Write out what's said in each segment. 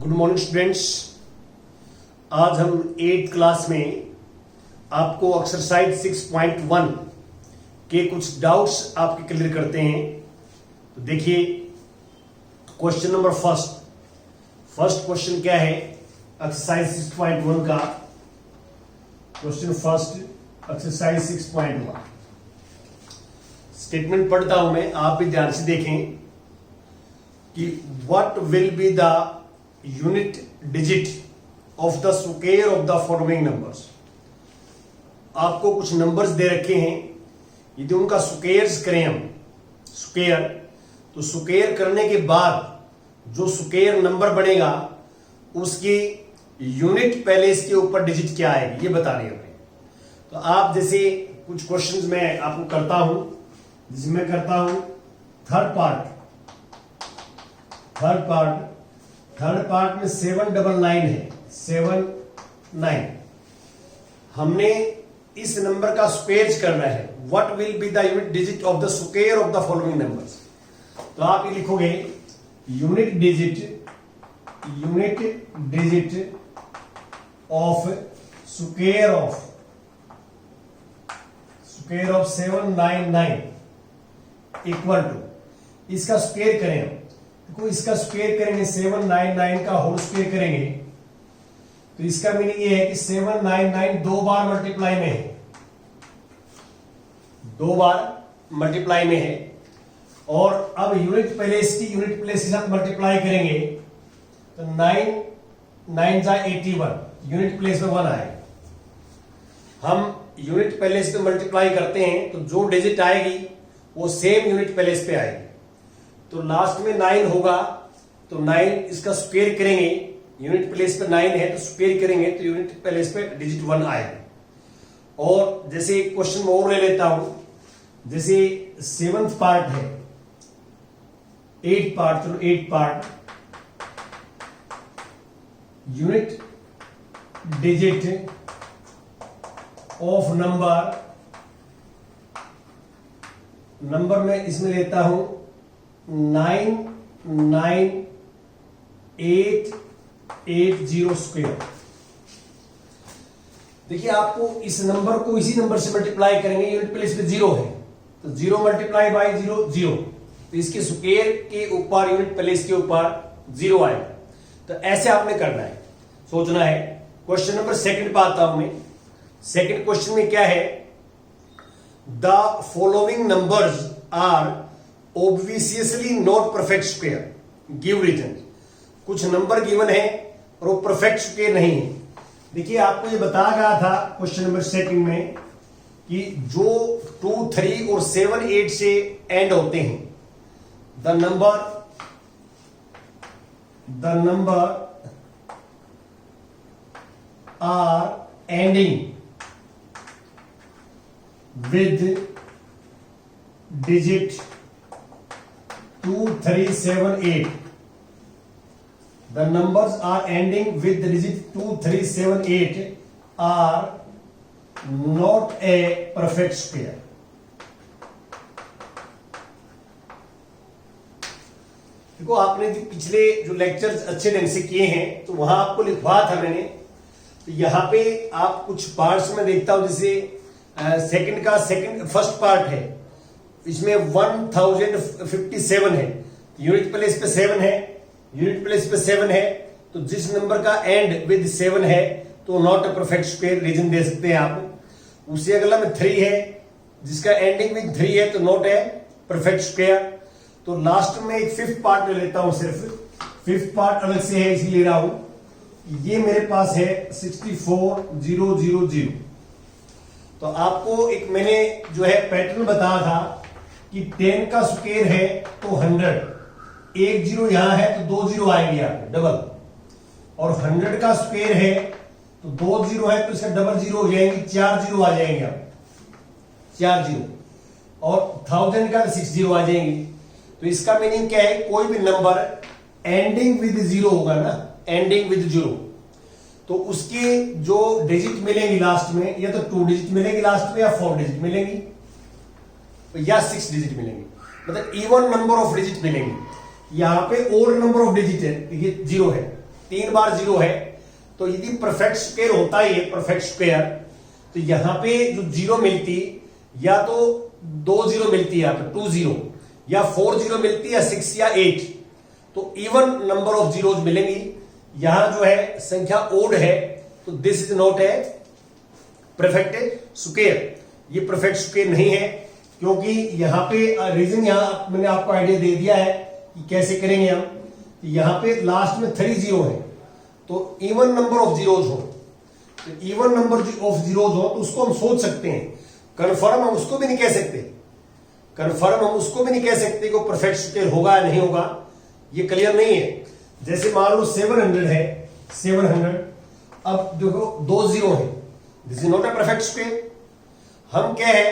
Good morning students. आज हम 8th class में आपको एक्सरसाइज 6.1 के कुछ डाउट्स आपके क्लियर करते हैं। तो देखिए क्वेश्चन नंबर फर्स्ट क्वेश्चन क्या है एक्सरसाइज 6.1 का। क्वेश्चन फर्स्ट एक्सरसाइज 6.1 स्टेटमेंट पढ़ता हूं मैं, आप भी ध्यान से देखें कि what will be the unit digit of the square of the following numbers. आपको कुछ नंबर्स दे रखे हैं, यदि उनका स्क्वायर्स करें हम स्क्वायर, तो स्क्वायर करने के बाद जो स्क्वायर नंबर बनेगा उसकी यूनिट पहले इसके ऊपर डिजिट क्या आएगी ये बता रही है। तो आप जैसे कुछ क्वेश्चंस मैं आपको करता हूं, जिसमें करता हूं थर्ड पार्ट में 799 है, 79। हमने इस नंबर का स्क्वायर करना है। What will be the unit digit of the square of the following numbers. तो आप ये लिखोगे unit digit of square of 799 equal to, इसका स्क्वायर करें हम, देखो इसका स्क्वायर करेंगे 799 का होल स्क्वायर करेंगे तो इसका मीनिंग ये है कि 799 दो बार मल्टीप्लाई में है, और अब यूनिट प्लेस की यूनिट प्लेस के साथ मल्टीप्लाई करेंगे तो 9 जा 81, यूनिट प्लेस में 1 आएगा। हम यूनिट प्लेस पे मल्टीप्लाई करते हैं तो जो डिजिट आएगी वो सेम यूनिट प्लेस पे आएगी। तो लास्ट में 9 होगा तो 9 इसका स्क्वायर करेंगे, यूनिट प्लेस पे 9 है तो स्क्वायर करेंगे तो यूनिट प्लेस पे डिजिट 1 आएगा। और जैसे क्वेश्चन में और ले लेता हूं, जैसे 7th पार्ट है, 8th part unit digit of number में इसमें लेता हूं 99880 स्क्वायर। देखिए आपको इस नंबर को इसी नंबर से मल्टीप्लाई करेंगे, यूनिट प्लेस पे 0 है तो 0 मल्टीप्लाई बाई 0 तो इसके स्क्वायर के ऊपर यूनिट प्लेस के ऊपर 0 आएगा। तो ऐसे आपने करना है, सोचना है। क्वेश्चन नंबर 2 पे आता हूं मैं। सेकंड क्वेश्चन में क्या है, the following numbers are obviously not perfect square, give reason. कुछ नंबर गिवन है और वो परफेक्ट स्क्वायर नहीं है। देखिए आपको ये बताया गया था क्वेश्चन नंबर 2 में कि जो 2, 3 और 7, 8 से एंड होते हैं, the number are ending with digit 2, 3, 7, 8. The numbers are ending with the digit 2, 3, 7, 8 are not a perfect square. देखो आपने जो पिछले जो लेक्चर्स अच्छे ढंग से किए हैं तो वहां आपको लिखवा था मैंने। तो यहां पे आप कुछ पार्ट्स में देखता हूं, जैसे फर्स्ट पार्ट है, इसमें 1057 है, यूनिट प्लेस पे 7 है, तो जिस नंबर का एंड विद 7 है तो not a perfect square, reason दे सकते हैं आप। उसी अगला में 3 है, जिसका एंडिंग विद 3 है तो नॉट है परफेक्ट स्क्वायर। तो लास्ट में एक 5th पार्ट ले लेता हूं, सिर्फ 5th पार्ट अलग से है इसलिए ले रहा हूं। ये मेरे पास है 64000। तो आपको एक मैंने जो है पैटर्न बताया था कि 10 का स्क्वायर है तो 100, एक 0 यहां है तो 2 0 आएंगे आपको डबल, और 100 का स्क्वायर है तो 2 0 है तो इसका डबल 0 हो जाएंगे, 4 0 आ जाएंगे आप, 4 0, और 1000 का 6 0 आ जाएंगे। तो इसका मीनिंग क्या है, कोई भी नंबर एंडिंग विद 0 होगा ना, एंडिंग विद 0, तो उसके जो डिजिट मिलेंगी लास्ट में, या तो 2 डिजिट मिलेंगी लास्ट में, या 4 डिजिट मिलेंगी, या 6 डिजिट मिलेंगी, मतलब इवन नंबर ऑफ डिजिट मिलेंगे। यहां पे ओड नंबर ऑफ डिजिट है, ये 0 है, 3 बार 0 है, तो यदि परफेक्ट स्क्वायर होता ही है परफेक्ट स्क्वायर, तो यहां पे जो 0 मिलती, या तो 2 0 मिलती है, यहाँ पे 2 0, या 4 0 मिलती है, या 6 या 8, तो इवन नंबर ऑफ जीरोज मिलेंगी। यहां जो है संख्या ओड है, तो this is not a perfect square, ये परफेक्ट स्क्वायर नहीं है, क्योंकि यहां पे रीजन यहां मैंने आपको आइडिया दे दिया है कि कैसे करेंगे हम। यहां पे लास्ट में 3 0 है, तो इवन नंबर ऑफ जीरोज हो, तो इवन नंबर ऑफ जीरोज हो तो उसको हम सोच सकते हैं। कन्फर्म हम उसको भी नहीं कह सकते, कन्फर्म हम उसको भी नहीं कह सकते कि परफेक्ट स्क्वायर होगा या नहीं होगा, ये क्लियर नहीं है। जैसे मान लो 700 है, 700, अब देखो 2 0 है, this is not a perfect square. हम क्या है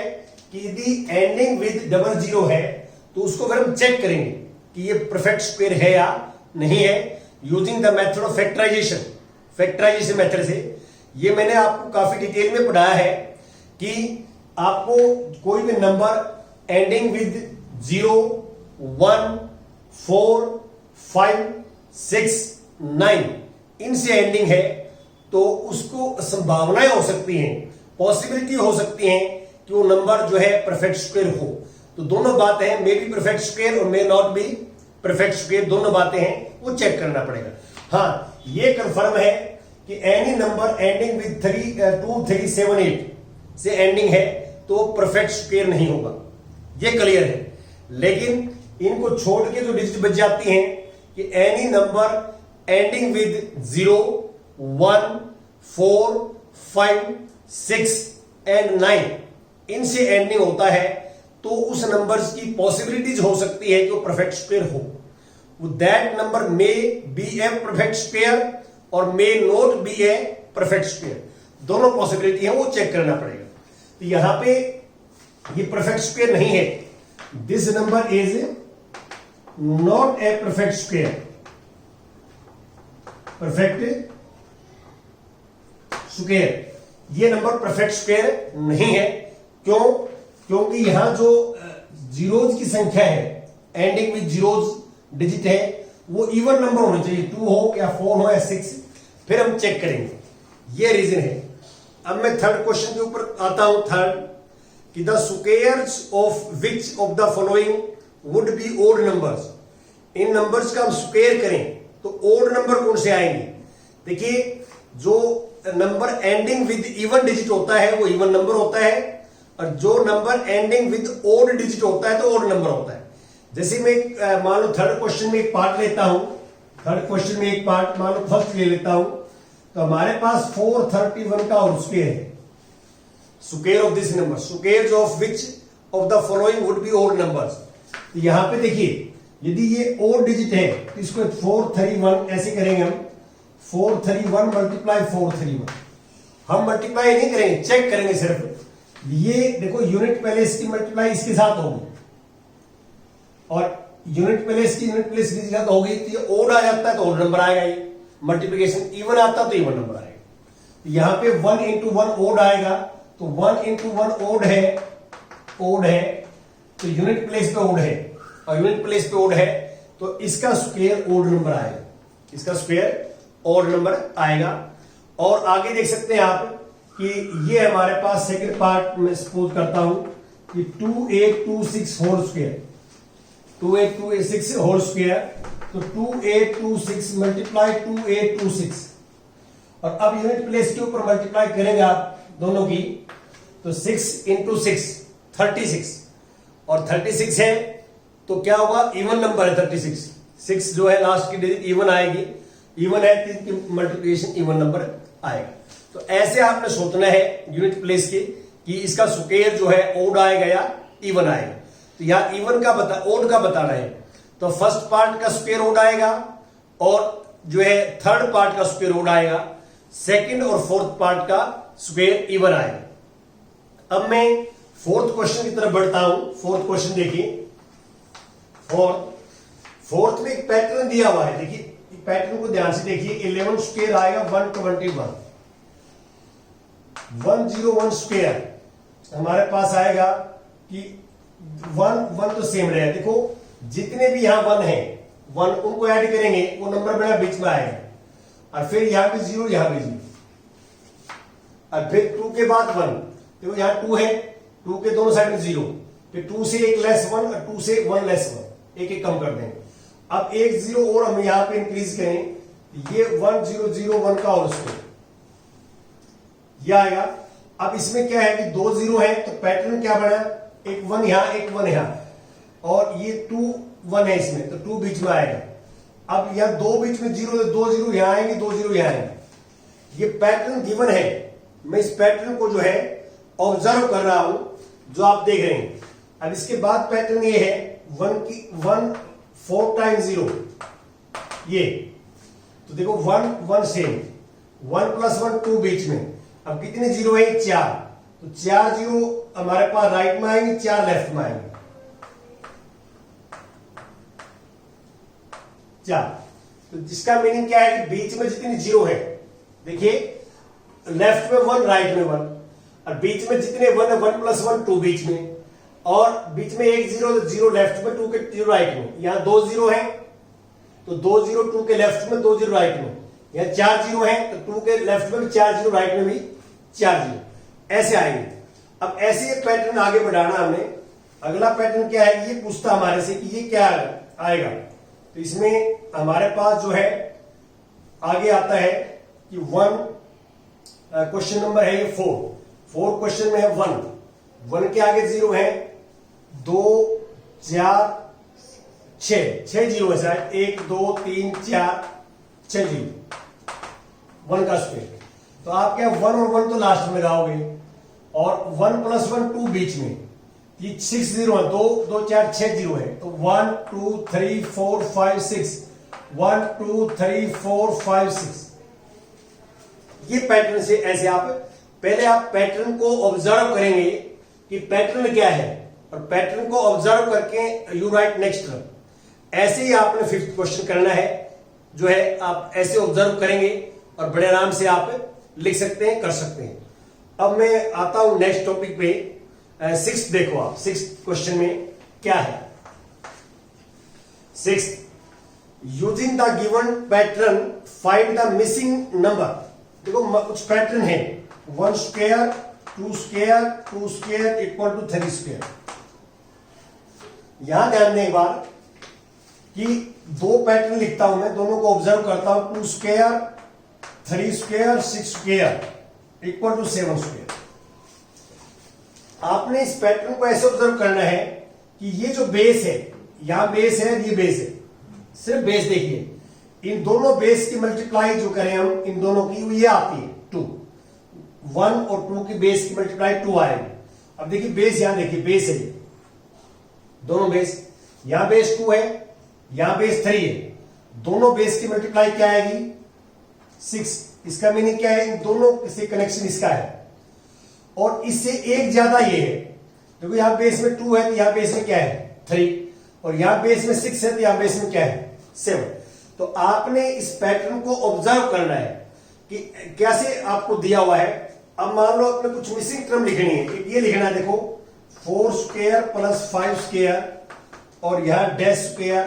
कि यदि एंडिंग विद डबल 0 है, तो उसको फिर हम चेक करेंगे कि ये परफेक्ट स्क्वायर है या नहीं है, using the method of factorization, factorization method से। ये मैंने आपको काफी डिटेल में पढ़ाया है कि आपको कोई भी नंबर एंडिंग विद 0, 1, 4, 5, 6, 9 इनसे एंडिंग है, तो उसको संभावनाएं हो सकती हैं, पॉसिबिलिटी हो सकती हैं कि वो नंबर जो है परफेक्ट स्क्वायर हो। तो दोनों बातें हैं, मे बी परफेक्ट स्क्वायर और may not be perfect square, दोनों बातें हैं, वो चेक करना पड़ेगा। हाँ, ये कंफर्म है कि एनी नंबर एंडिंग विद 2, 3, 7, 8 से एंडिंग है तो परफेक्ट स्क्वायर नहीं होगा, ये क्लियर है। लेकिन इनको छोड़ के जो डिजिट बच जाती हैं कि any number ending with 0, 1, 4, 5, 6 and 9 इनसे एंडिंग होता है, तो उस नंबर्स की पॉसिबिलिटीज हो सकती है कि वो परफेक्ट स्क्वायर हो। That number may be a perfect square और may not be a perfect square, दोनों पॉसिबिलिटी है, वो चेक करना पड़ेगा। तो यहां पे ये परफेक्ट स्क्वायर नहीं है, this number is not a perfect square, perfect square, ये नंबर परफेक्ट स्क्वायर नहीं है। क्यों? क्योंकि यहां जो जीरोज की संख्या है, एंडिंग विद जीरोज डिजिट है, वो इवन नंबर होने चाहिए, 2 हो या 4 हो या 6, फिर हम चेक करेंगे, ये रीजन है। अब मैं थर्ड क्वेश्चन के ऊपर आता हूं। थर्ड कि the squares of which of the following would be odd numbers, इन नंबर्स का हम स्क्वायर करें तो ओड नंबर कौन से आएंगे। देखिए, जो number ending with even digit होता है वो इवन नंबर होता है, और जो number ending with odd digit होता है तो ओड नंबर होता है। जैसे मैं मान लो थर्ड क्वेश्चन में एक पार्ट लेता हूं, थर्ड क्वेश्चन में एक पार्ट मान लो फर्स्ट ले लेता हूं, तो हमारे पास 431 का होल स्क्वायर है, square of this number, squares of which of the following would be odd numbers. तो यहां पे देखिए, यदि ये ओड डिजिट है तो इसको 431 ऐसे करेंगे हम, 431 मल्टीप्लाई 431, हम मल्टीप्लाई नहीं करेंगे, चेक करेंगे सिर्फ। ये देखो, यूनिट पहले इसकी मल्टीप्लाई इसके साथ होगी, और यूनिट पहले इसकी यूनिट प्लेस इसके साथ होगी, तो ये ओड आ जाता है तो ओड नंबर आएगा। ये मल्टीप्लिकेशन इवन आता तो इवन नंबर आएगा। यहां पे 1 into 1 ओड आएगा, तो 1 into 1 ओड है, ओड है, तो यूनिट प्लेस पे ओड है, और यूनिट प्लेस पे ओड है, तो इसका स्क्वायर ओड नंबर आएगा, इसका स्क्वायर ओड नंबर आएगा। और आगे देख सकते हैं आप कि ये हमारे पास सेकंड पार्ट में सपोज करता हूं कि 2826 होल स्क्वायर, 2826 होल स्क्वायर, तो 2826 मल्टीप्लाई 2826, और अब यूनिट प्लेस के ऊपर मल्टीप्लाई करेंगे आप दोनों की, तो 6 into 6 36, और 36 है तो क्या होगा, इवन नंबर है 36, 6 जो है लास्ट की डिजिट इवन आएगी, इवन है तो मल्टीप्लिकेशन इवन नंबर आएगा। तो ऐसे आपने सोचना है यूनिट प्लेस के कि इसका स्क्वायर जो है ओड आएगा या इवन आएगा। तो यहां इवन का ओड का बताना है, तो फर्स्ट पार्ट का स्क्वायर ओड आएगा, और जो है थर्ड पार्ट का स्क्वायर ओड आएगा, सेकंड और फोर्थ पार्ट का स्क्वायर इवन आएगा। अब मैं फोर्थ क्वेश्चन की तरफ बढ़ता हूं। फोर्थ क्वेश्चन देखिए, फोर्थ में एक पैटर्न दिया हुआ है, देखिए पैटर्न को ध्यान से देखिए। 11 स्क्वायर आएगा 121, 101 स्क्वायर हमारे पास आएगा कि 1 तो सेम रहेगा। देखो जितने भी यहां 1 है, 1 उनको ऐड करेंगे वो नंबर बड़ा बीच में आएगा, और फिर यहां भी 0, यहां भी 0, और फिर 2 के बाद 1। देखो यहां 2 है, 2 के दोनों साइड में 0, फिर 2 से एक लेस 1 और 2 से 1 लेस 1, एक एक कम कर देंगे। अब एक 0 और हम यहां पे इंक्रीज करें, ये 1 0 0 1 का होल स्क्वायर ये आएगा। अब इसमें क्या है कि 2 0 है, तो पैटर्न क्या बना, एक 1 यहां एक 1 यहां, और ये 2 1 है इसमें, तो 2 बीच में आएगा। अब यहां 2 बीच में 0, 2 0 यहां आएंगे, 2 0 यहां आएंगे। ये पैटर्न गिवन है, मैं इस पैटर्न को जो है ऑब्जर्व कर रहा हूं, जो आप देख रहे हैं। अब इसके बाद पैटर्न ये है 1 4 टाइम्स 0, ये तो देखो 1 1 सेम, 1 + 1 2 बीच में। अब कितने 0 है, 4, तो 4 0 हमारे पास राइट में आएंगे, 4 लेफ्ट में आएंगे, 4। तो जिसका मीनिंग क्या है कि बीच में जितनी 0 है, देखिए लेफ्ट में 1 राइट में 1, और बीच में जितने 1 है 1 + 1 2 बीच में, और बीच में एक 0, 0 लेफ्ट में, 2 के 0 राइट में। यहां 2 0 है, तो 2 0 2 के लेफ्ट में, 2 0 राइट में। यहां 4 0 है, तो 2 के लेफ्ट में भी 4 0, राइट में भी 4 0, ऐसे आएंगे। अब ऐसे एक पैटर्न आगे बढ़ाना हमने। अगला पैटर्न क्या है, ये पूछता हमारे से कि ये क्या आएगा, तो इसमें हमारे पास जो है आगे आता है कि 1 क्वेश्चन नंबर है ये 4 क्वेश्चन में है 1 के आगे 0 है, 2 4 6 0 है शायद, 1 2 3 4 6 0, 1 का स्क्वायर। तो आप क्या 1 और 1 तो लास्ट में लगाओगे, और 1 + 1 2 बीच में, ये 6 0 है, 2 2 4 6 0 है, तो 1 2 3 4 5 6, 1 2 3 4 5 6। ये पैटर्न से ऐसे आप पहले आप पैटर्न को ऑब्जर्व करेंगे कि पैटर्न क्या है, और पैटर्न को ऑब्जर्व करके यू राइट नेक्स्ट टर्म। ऐसे ही आपने 5th क्वेश्चन करना है, जो है आप ऐसे ऑब्जर्व करेंगे और बड़े आराम से आप लिख सकते हैं, कर सकते हैं। अब मैं आता हूं नेक्स्ट टॉपिक पे। 6th देखो आप, 6th क्वेश्चन में क्या है। 6th, using the given pattern find the missing number. देखो कुछ पैटर्न है, 1 स्क्वायर 2 स्क्वायर 2 स्क्वायर = 3 स्क्वायर। यहां ध्यान दें एक बार कि 2 पैटर्न लिखता हूं मैं, दोनों को ऑब्जर्व करता हूं, 2 स्क्वायर 3 स्क्वायर 6 स्क्वायर = 7 स्क्वायर। आपने इस पैटर्न को ऐसे ऑब्जर्व करना है कि ये जो बेस है, यहां बेस है, ये बेस है, सिर्फ बेस देखिए, इन दोनों बेस की मल्टीप्लाई जो करें हम, इन दोनों की ये आती है 2, 1 और 2 की बेस की मल्टीप्लाई 2 आएगी। अब देखिए बेस, यहां देखिए बेस है, दोनों बेस, यहां बेस 2 है, यहां बेस 3 है, दोनों बेस की मल्टीप्लाई क्या आएगी 6। इसका मीनिंग क्या है, इन दोनों से कनेक्शन इसका है, और इससे एक ज्यादा ये है। देखो यहां बेस में 2 है, तो यहां बेस में क्या है 3, और यहां बेस में 6 है, तो यहां बेस में क्या है 7। तो आपने इस पैटर्न को ऑब्जर्व करना है कि कैसे आपको दिया हुआ है। अब मान लो आपने कुछ मिसिंग टर्म लिखनी है, एक ये लिखना है, देखो 4 स्क्वायर + 5 स्क्वायर, और यहां डैश स्क्वायर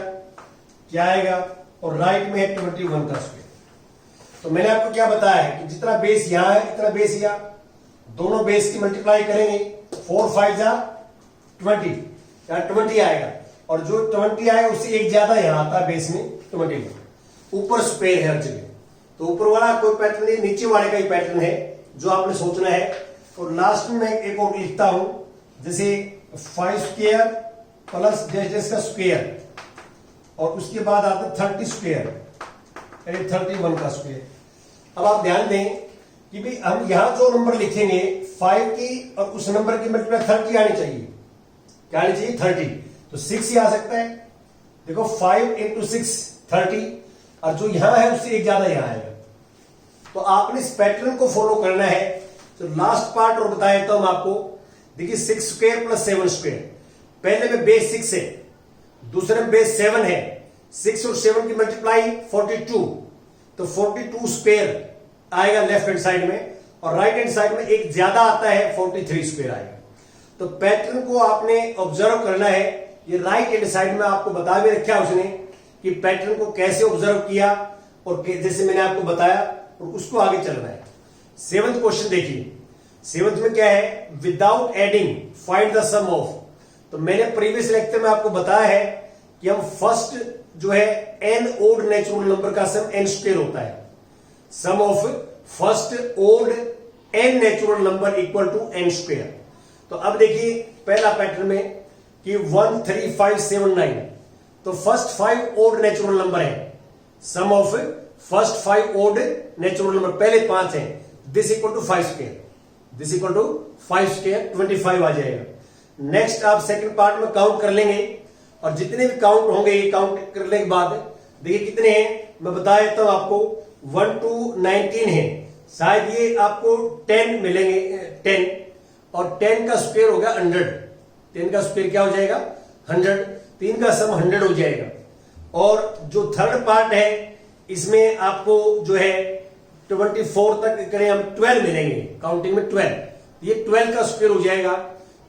क्या आएगा, और राइट में है 21 का स्क्वायर। तो मैंने आपको क्या बताया है कि जितना बेस यहां है, इतना बेस यहां, दोनों बेस की मल्टीप्लाई करेंगे, 4 5 जा 20, यहां 20 आएगा, और जो 20 आएगा उससे एक ज्यादा यहां आता है बेस में 20। ऊपर स्क्वायर है हर जगह, तो ऊपर वाला कोई पैटर्न नहीं, नीचे वाले का ही पैटर्न है जो आपने सोचना है। और लास्ट में एक और लिखता हूं, जैसे 5 स्क्वायर प्लस डैश का स्क्वायर, और उसके बाद आता है 30 स्क्वायर, यानी 31 का स्क्वायर। अब आप ध्यान दें कि भाई हम यहां जो नंबर लिखेंगे 5 की और उस नंबर की मल्टीप्लाई 30 आनी चाहिए, क्या आनी चाहिए 30, तो 6 ही आ सकता है। देखो 5 × 6 30, और जो यहां है उससे एक ज्यादा यहां आएगा। तो आपने इस पैटर्न को फॉलो करना है। तो लास्ट पार्ट और बताया देता हूं आपको। देखिए 6 स्क्वायर + 7 स्क्वायर, पहले में बेस 6 है, दूसरे में बेस 7 है, 6 और 7 की मल्टीप्लाई 42, तो 42 स्क्वायर आएगा लेफ्ट हैंड साइड में, और राइट हैंड साइड में एक ज्यादा आता है 43 स्क्वायर आएगा। तो पैटर्न को आपने ऑब्जर्व करना है। ये राइट हैंड साइड में आपको बता भी रखा है उसने कि पैटर्न को कैसे ऑब्जर्व किया, और जैसे मैंने आपको बताया और उसको आगे चलना है। 7th क्वेश्चन देखिए, 7th में क्या है, without adding find the sum of. तो मैंने प्रीवियस लेक्चर में आपको बताया है कि हम फर्स्ट जो है n ओड नेचुरल नंबर का सम n स्क्वायर होता है। Sum of first odd n natural number equal to n square. तो अब देखिए पहला पैटर्न में कि 1 3 5 7 9, तो फर्स्ट 5 ओड नेचुरल नंबर है। Sum of first 5 odd natural number पहले 5 हैं, this equal to 5 square, this equal to 5 square 25 आ जाएगा। नेक्स्ट आप सेकंड पार्ट में काउंट कर लेंगे और जितने भी काउंट होंगे ये काउंट करने के बाद देखिए कितने हैं, मैं बता देता हूं आपको। 1 to 19 है, शायद ये आपको 10 मिलेंगे, 10 और 10 का स्क्वायर हो गया 100, 10 का स्क्वायर क्या हो जाएगा 100, 3 का सम 100 हो जाएगा। और जो थर्ड पार्ट है इसमें आपको जो है 24 तक करें हम 12 मिलेंगे, काउंटिंग में 12, ये 12 का स्क्वायर हो जाएगा।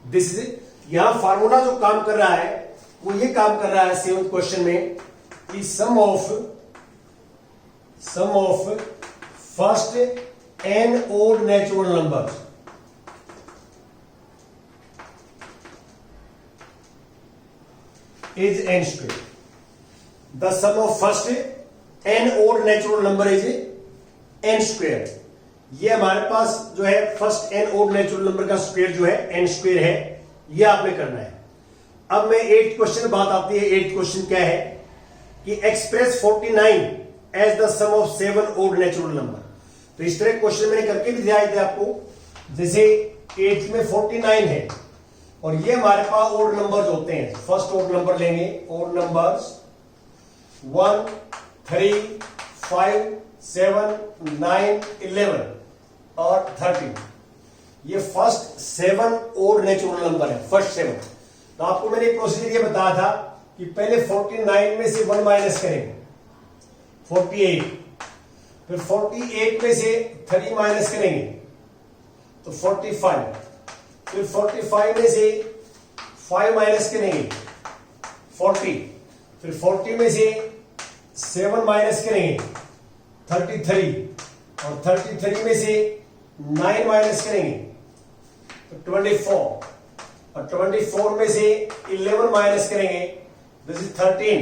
दिस इज, यहां फार्मूला जो काम कर रहा है वो ये काम कर रहा है 7th क्वेश्चन में कि sum of first n odd natural number is n square. The sum of first n odd natural number is n square. ये हमारे पास जो है first n odd natural number का स्क्वायर जो है n स्क्वायर है, ये आपने करना है। अब मैं 8th क्वेश्चन बात आती है। 8th क्वेश्चन क्या है कि express 49 as the sum of 7 odd natural number. तो इस तरह क्वेश्चन मैंने करके भी दिखाए थे आपको। जैसे 8th में 49 है और ये हमारे पास ओड नंबर्स होते हैं। फर्स्ट ओड नंबर लेंगे, ओड नंबर्स 1 3 5 7 9 11 और 13। ये फर्स्ट 7 ओड नेचुरल नंबर है, फर्स्ट 7। तो आपको मैंने प्रोसीजर ये बताया था कि पहले 49 में से 1 माइनस करेंगे 48, फिर 48 में से 3 माइनस करेंगे तो 45, फिर 45 में से 5 माइनस करेंगे 40, फिर 40 में से 7 माइनस करेंगे 33, और 33 में से 9 माइनस करेंगे तो 24, और 24 में से 11 माइनस करेंगे दिस इज 13,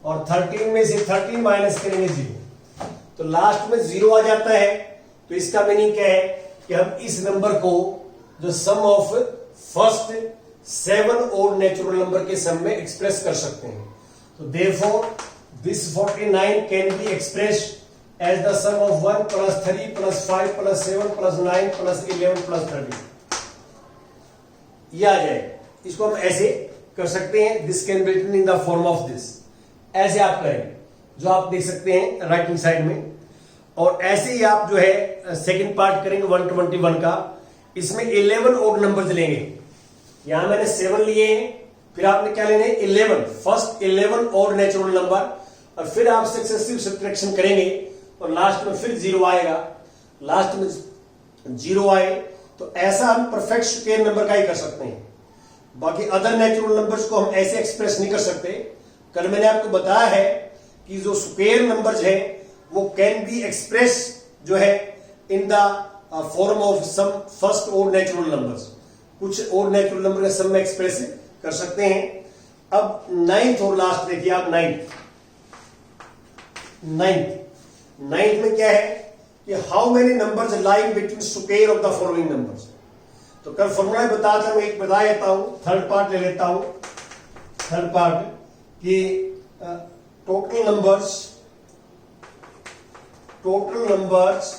और 13 में से 13 माइनस करेंगे 0, तो लास्ट में 0 आ जाता है। तो इसका मीनिंग क्या है कि हम इस नंबर को जो sum of first 7 odd natural number के सम में एक्सप्रेस कर सकते हैं। तो therefore this 49 can be expressed as the sum of 1 + 3 + 5 + 7 + 9 + 11 + 13, ये आ जाए। इसको हम ऐसे कर सकते हैं, this can be written in the form of this, ऐसे आप करें जो आप देख सकते हैं राइट हैंड साइड में। और ऐसे ही आप जो है सेकंड पार्ट करेंगे 121 का। इसमें 11 ओड नंबर्स लेंगे, यहां मैंने 7 लिए हैं, फिर आपने क्या लेने 11, फर्स्ट 11 ओड नेचुरल नंबर, और फिर आप सक्सेसिव सब्ट्रैक्शन करेंगे और लास्ट में फिर 0 आएगा, लास्ट में 0 आए तो ऐसा हम परफेक्ट स्क्वायर नंबर का ही कर सकते हैं। बाकी अदर नेचुरल नंबर्स को हम ऐसे एक्सप्रेस नहीं कर सकते। कल मैंने आपको बताया है कि जो स्क्वायर नंबर्स है वो कैन बी एक्सप्रेस जो है in the form of sum first odd natural numbers, कुछ ओड नेचुरल नंबर के सम में एक्सप्रेस कर सकते हैं। अब 9th और लास्ट देखिए आप, 9th में क्या है कि how many numbers lying between square of the following numbers. तो कल फॉर्मूला बताया था, मैं एक बता देता हूं, थर्ड पार्ट ले लेता हूं। थर्ड पार्ट कि total numbers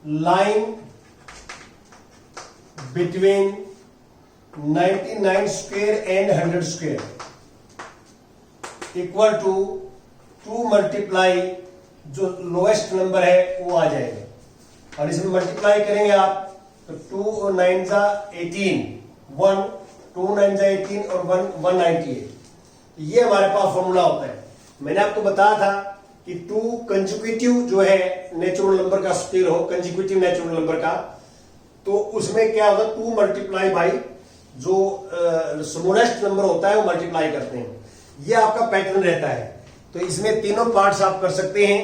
lying between 99 square and 100 square equal to 2 multiply जो लोएस्ट नंबर है वो आ जाएगा, और इसमें मल्टीप्लाई करेंगे आप तो 2 9 18, 1 2 9 18 और 1 198। ये हमारे पास फॉर्मूला होता है। मैंने आपको बताया था कि 2 कंसेक्यूटिव जो है नेचुरल नंबर का स्क्वायर हो, कंसेक्यूटिव नेचुरल नंबर का, तो उसमें क्या होगा 2 मल्टीप्लाई बाई जो स्मॉलेस्ट नंबर होता है वो मल्टीप्लाई करते हैं। ये आपका पैटर्न रहता है। तो इसमें तीनों पार्ट्स आप कर सकते हैं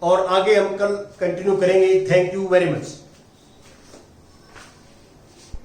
और आगे हम कल कंटिन्यू करेंगे। Thank you very much.